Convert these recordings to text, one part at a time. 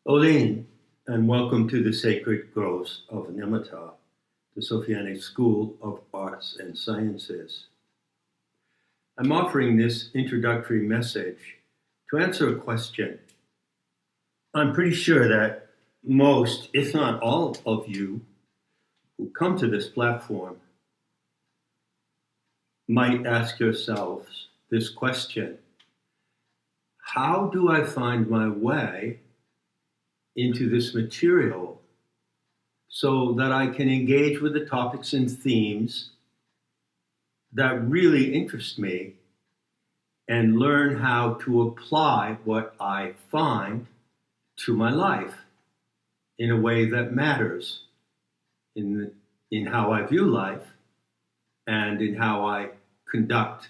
Oline, and welcome to the Sacred Groves of Nemeta, the Sophianic School of Arts and Sciences. I'm offering this introductory message to answer a question. I'm pretty sure that most, if not all of you who come to this platform might ask yourselves this question: how do I find my way into this material so that I can engage with the topics and themes that really interest me and learn how to apply what I find to my life in a way that matters in how I view life and in how I conduct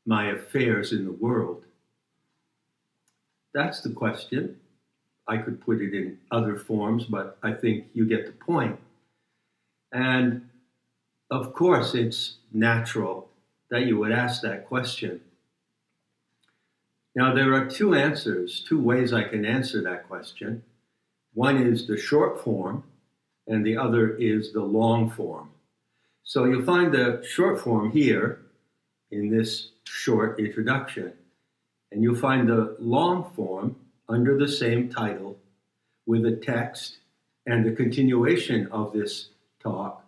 my affairs in the world? That's the question. I could put it in other forms, but I think you get the point. And of course, it's natural that you would ask that question. Now, there are two ways I can answer that question. One is the short form, and the other is the long form. So you'll find the short form here in this short introduction, and you'll find the long form under the same title with a text and the continuation of this talk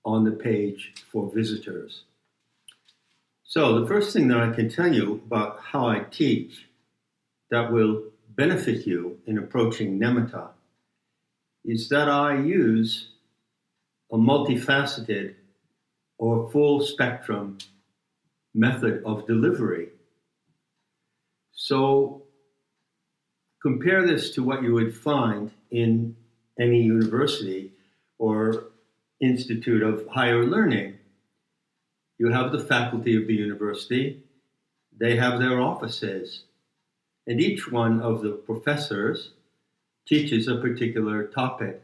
on the page for visitors. So the first thing that I can tell you about how I teach that will benefit you in approaching Nemeta is that I use a multifaceted or full spectrum method of delivery. So compare this to what you would find in any university or institute of higher learning. You have the faculty of the university, they have their offices, and each one of the professors teaches a particular topic.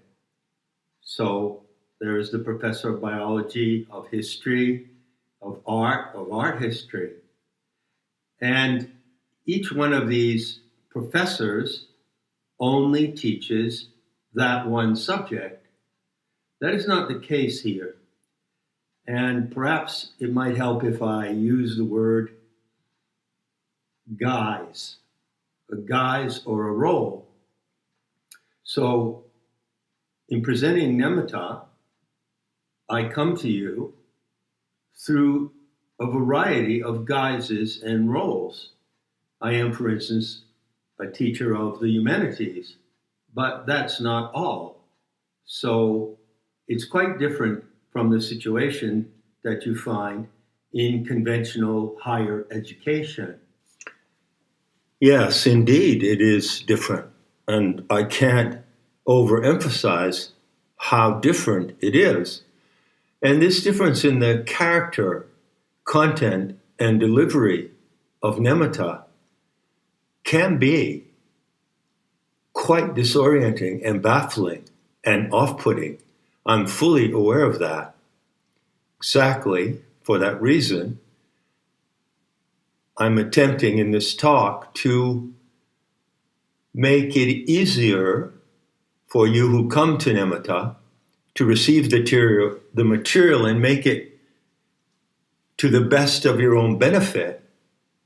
So there is the professor of biology, of history, of art history. And each one of these professors only teaches that one subject. That is not the case here. And perhaps it might help if I use the word guise, a guise or a role. So in presenting Nemeta, I come to you through a variety of guises and roles. I am, for instance, a teacher of the humanities, but that's not all. So it's quite different from the situation that you find in conventional higher education. Yes, indeed, it is different. And I can't overemphasize how different it is. And this difference in the character, content, and delivery of Nemeta can be quite disorienting and baffling and off-putting. I'm fully aware of that. Exactly for that reason, I'm attempting in this talk to make it easier for you who come to Nemeta to receive the material and make it to the best of your own benefit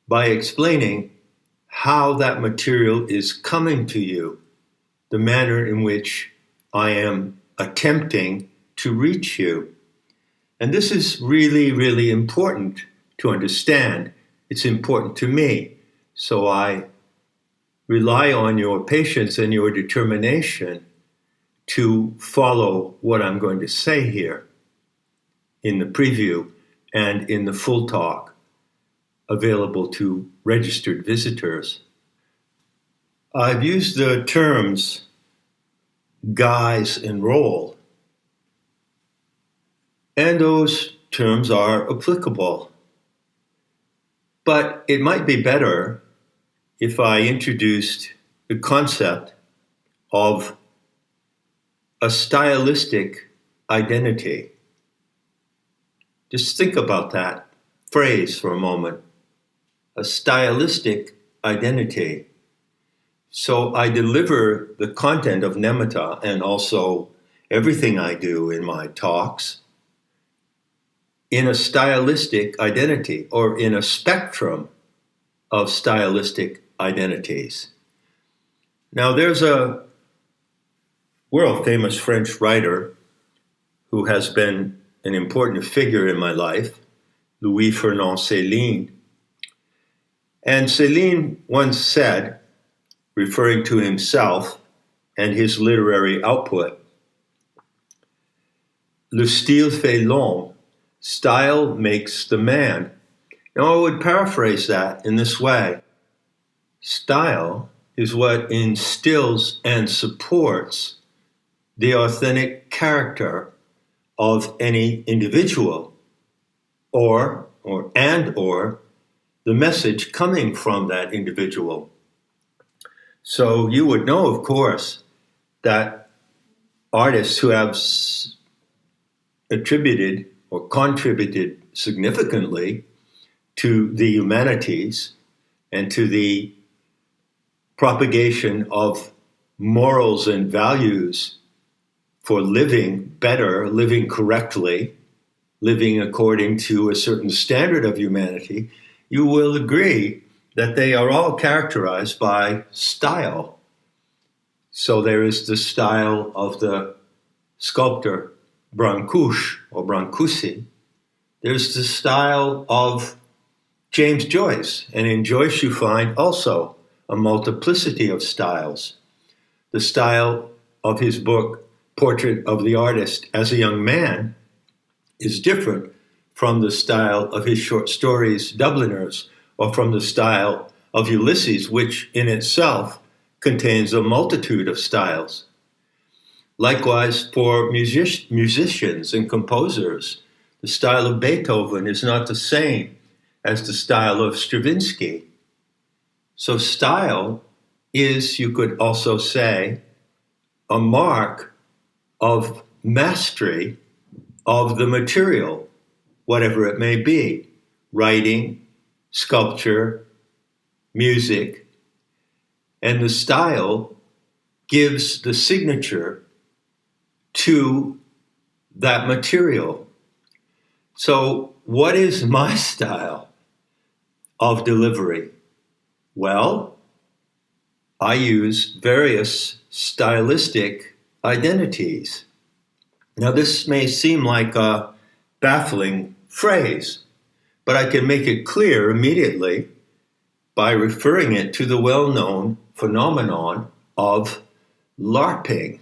by explaining how that material is coming to you, the manner in which I am attempting to reach you. And this is really, really important to understand. It's important to me. So I rely on your patience and your determination to follow what I'm going to say here in the preview and in the full talk available to registered visitors. I've used the terms guise and role, and those terms are applicable. But it might be better if I introduced the concept of a stylistic identity. Just think about that phrase for a moment. A stylistic identity. So I deliver the content of Nemeta and also everything I do in my talks in a stylistic identity or in a spectrum of stylistic identities. Now, there's a world famous French writer who has been an important figure in my life, Louis Fernand Céline. And Céline once said, referring to himself and his literary output, "Le style fait l'homme," style makes the man. Now, I would paraphrase that in this way. Style is what instills and supports the authentic character of any individual or the message coming from that individual. So you would know, of course, that artists who have attributed or contributed significantly to the humanities and to the propagation of morals and values for living better, living correctly, living according to a certain standard of humanity, you will agree that they are all characterized by style. So there is the style of the sculptor Brancusi or Brancusi. There's the style of James Joyce, and in Joyce you find also a multiplicity of styles. The style of his book, Portrait of the Artist as a Young Man, is different from the style of his short stories, Dubliners, or from the style of Ulysses, which in itself contains a multitude of styles. Likewise, for musicians and composers, the style of Beethoven is not the same as the style of Stravinsky. So style is, you could also say, a mark of mastery of the material, whatever it may be, writing, sculpture, music, and the style gives the signature to that material. So what is my style of delivery? Well, I use various stylistic identities. Now, this may seem like a baffling phrase, but I can make it clear immediately by referring it to the well-known phenomenon of LARPing.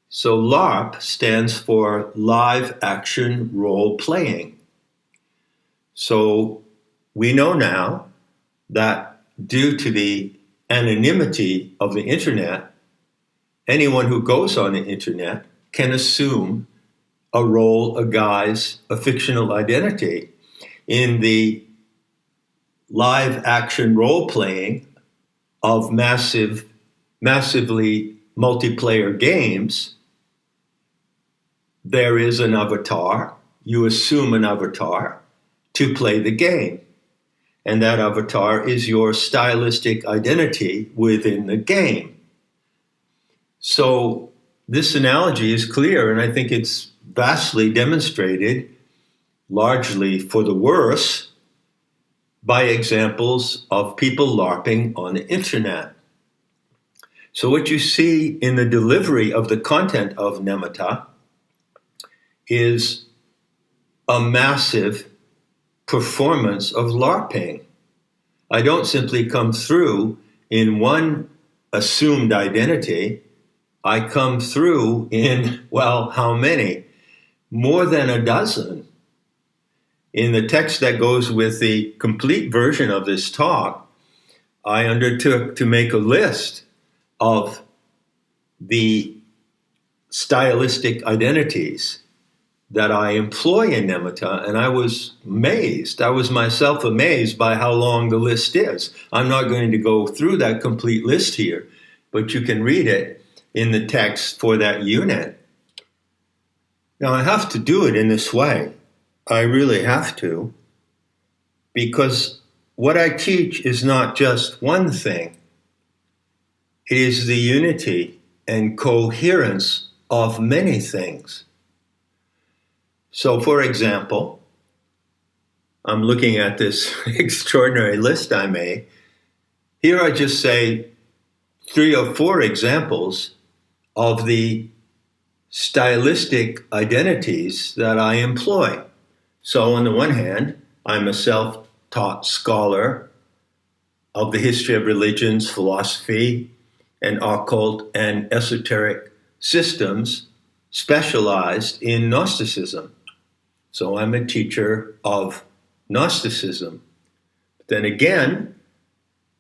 So LARP stands for live action role playing. So we know now that due to the anonymity of the internet, anyone who goes on the internet can assume a role, a guise, a fictional identity. In the live action role playing of massively multiplayer games, there is an avatar. You assume an avatar to play the game. And that avatar is your stylistic identity within the game. So this analogy is clear, and I think it's vastly demonstrated, largely for the worse, by examples of people LARPing on the internet. So what you see in the delivery of the content of Nemeta is a massive performance of LARPing. I don't simply come through in one assumed identity. I come through in, well, how many? More than a dozen. In the text that goes with the complete version of this talk, I undertook to make a list of the stylistic identities that I employ in Nemeta, and I was amazed. I was myself amazed by how long the list is. I'm not going to go through that complete list here, but you can read it in the text for that unit. Now, I have to do it in this way. I really have to, because what I teach is not just one thing. It is the unity and coherence of many things. So, for example, I'm looking at this extraordinary list I made. Here I just say 3 or 4 examples of the stylistic identities that I employ. So on the one hand, I'm a self-taught scholar of the history of religions, philosophy, and occult and esoteric systems specialized in Gnosticism. So I'm a teacher of Gnosticism. Then again,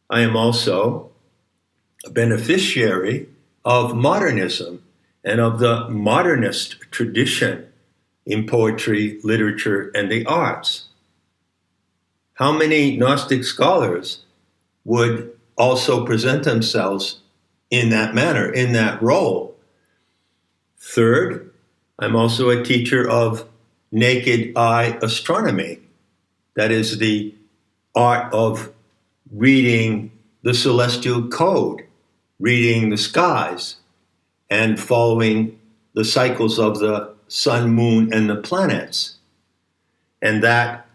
I am also a beneficiary of modernism and of the modernist tradition in poetry, literature, and the arts. How many Gnostic scholars would also present themselves in that manner, in that role? Third, I'm also a teacher of naked eye astronomy. That is the art of reading the celestial code, reading the skies, and following the cycles of the sun, moon, and the planets. And that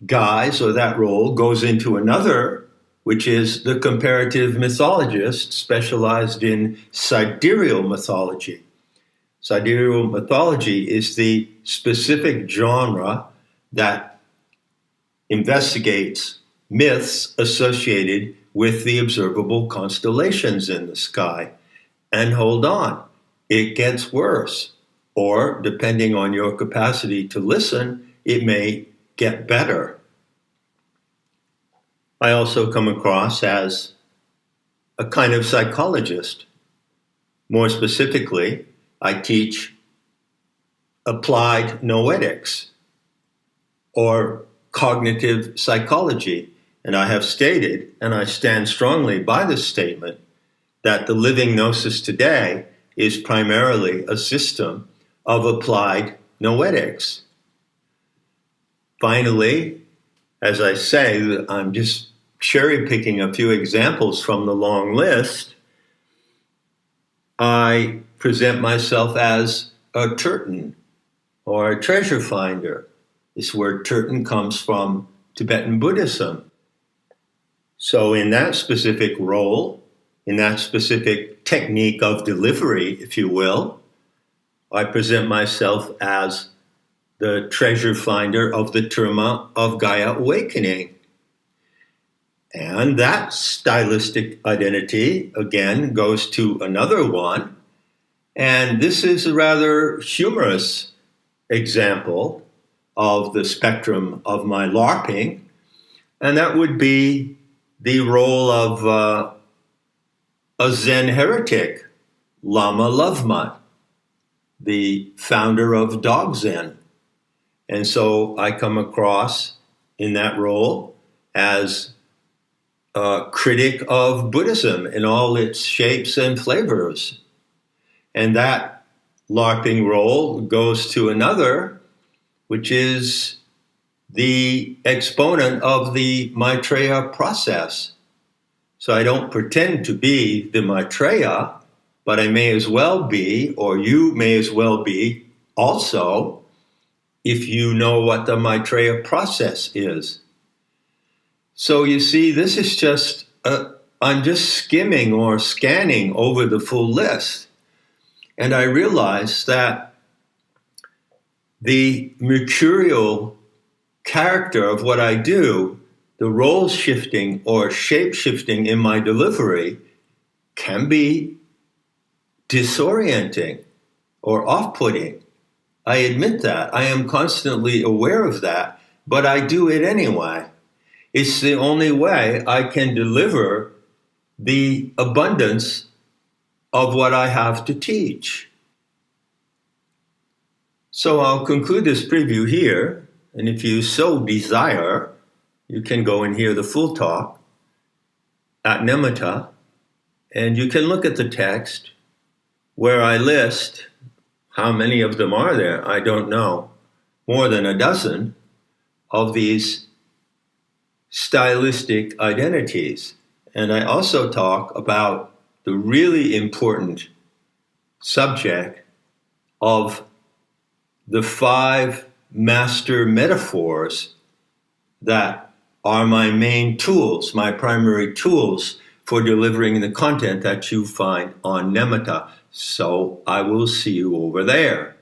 guise or that role goes into another, which is the comparative mythologist specialized in sidereal mythology. Sidereal mythology is the specific genre that investigates myths associated with the observable constellations in the sky. And hold on, it gets worse. Or, depending on your capacity to listen, it may get better. I also come across as a kind of psychologist. More specifically, I teach applied noetics or cognitive psychology. And I have stated, and I stand strongly by this statement, that the living gnosis today is primarily a system of applied noetics. Finally, as I say, I'm just cherry picking a few examples from the long list. I present myself as a terton or a treasure finder. This word terton comes from Tibetan Buddhism. So in that specific role, in that specific technique of delivery, if you will, I present myself as the treasure finder of the Terma of Gaia awakening. And that stylistic identity, again, goes to another one. And this is a rather humorous example of the spectrum of my LARPing. And that would be the role of a Zen heretic, Lama Lovemut, the founder of Dog Zen. And so I come across in that role as a critic of Buddhism in all its shapes and flavors. And that LARPing role goes to another, which is the exponent of the Maitreya process. So I don't pretend to be the Maitreya, but I may as well be, or you may as well be also, if you know what the Maitreya process is. So you see, this is just, I'm just skimming or scanning over the full list. And I realize that the mercurial character of what I do, the role shifting or shape shifting in my delivery, can be disorienting or off-putting. I admit that. I am constantly aware of that, but I do it anyway. It's the only way I can deliver the abundance of what I have to teach. So I'll conclude this preview here, and if you so desire, you can go and hear the full talk at Nemeta, and you can look at the text where I list, how many of them are there? I don't know. More than a dozen of these stylistic identities. And I also talk about the really important subject of the 5 master metaphors that are my main tools, my primary tools for delivering the content that you find on Nemeta. So I will see you over there.